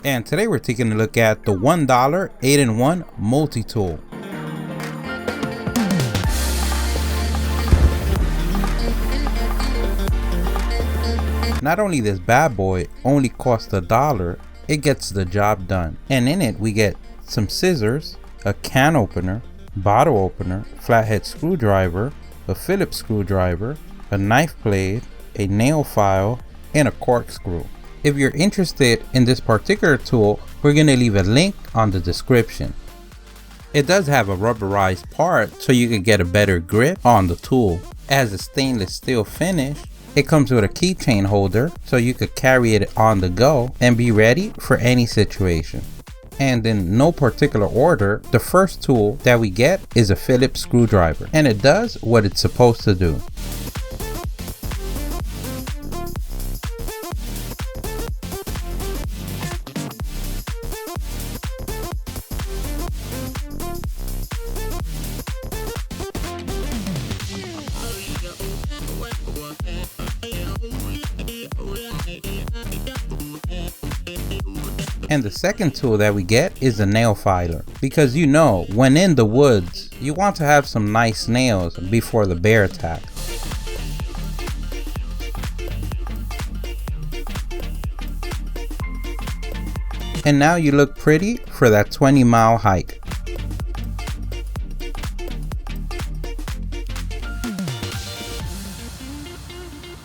And today we're taking a look at the $1 8-in-1 multi-tool. Not only this bad boy only costs $1, it gets the job done. And in it we get some scissors, a can opener, bottle opener, flathead screwdriver, a Phillips screwdriver, a knife blade, a nail file, and a corkscrew. If you're interested in this particular tool, we're going to leave a link on the description. It does have a rubberized part so you can get a better grip on the tool. It has a stainless steel finish. It comes with a keychain holder so you could carry it on the go and be ready for any situation. And in no particular order, the first tool that we get is a Phillips screwdriver, and it does what it's supposed to do. And the second tool that we get is a nail filer, because you know, when in the woods, you want to have some nice nails before the bear attack. And now you look pretty for that 20-mile hike.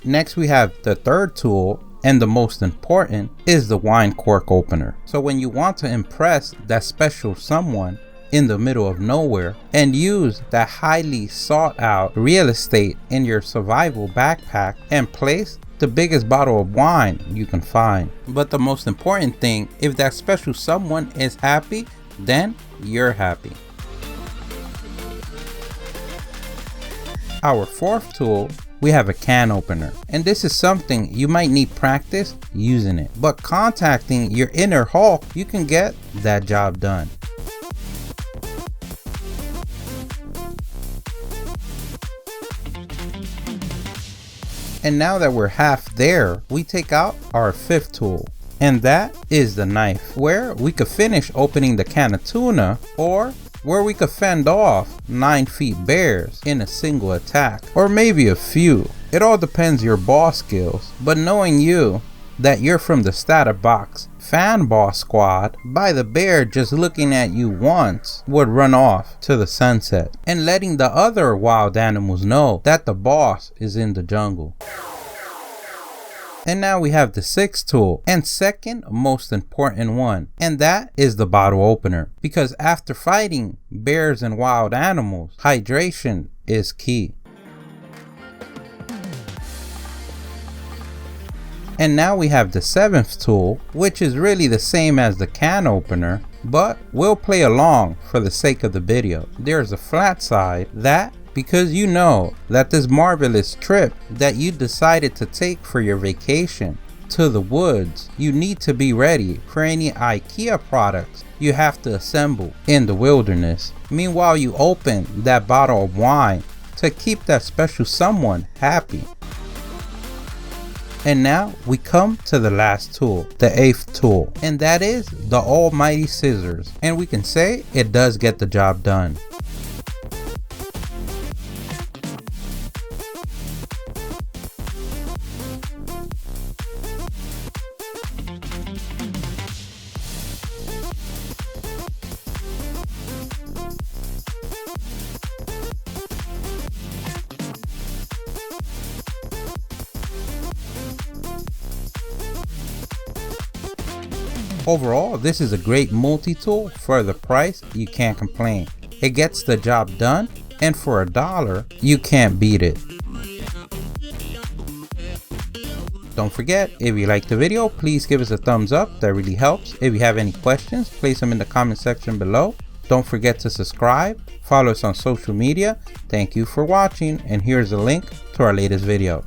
Next we have the third tool, and the most important is the wine cork opener. So when you want to impress that special someone in the middle of nowhere and use that highly sought out real estate in your survival backpack and place the biggest bottle of wine you can find. But the most important thing, if that special someone is happy, then you're happy. Our fourth tool, we have a can opener, and this is something you might need practice using it, but contacting your inner Hulk, you can get that job done. And now that we're half there, we take out our fifth tool, and that is the knife, where we could finish opening the can of tuna, or where we could fend off 9 feet bears in a single attack, or maybe a few. It all depends your boss skills, but knowing you, that you're from the StatUpBox fan boss squad, by the bear just looking at you once would run off to the sunset, and letting the other wild animals know that the boss is in the jungle. And now we have the sixth tool, and second most important one, and that is the bottle opener, because after fighting bears and wild animals, hydration is key. And now we have the seventh tool, which is really the same as the can opener, but we'll play along for the sake of the video. There's a flat side that, because you know that this marvelous trip that you decided to take for your vacation to the woods, you need to be ready for any IKEA products you have to assemble in the wilderness. Meanwhile, you open that bottle of wine to keep that special someone happy. And now we come to the last tool, the eighth tool, and that is the almighty scissors, and we can say it does get the job done. Overall, this is a great multi-tool. For the price, you can't complain. It gets the job done, and for $1, you can't beat it. Don't forget, if you liked the video, please give us a thumbs up. That really helps. If you have any questions, place them in the comment section below. Don't forget to subscribe. Follow us on social media. Thank you for watching, and here's a link to our latest video.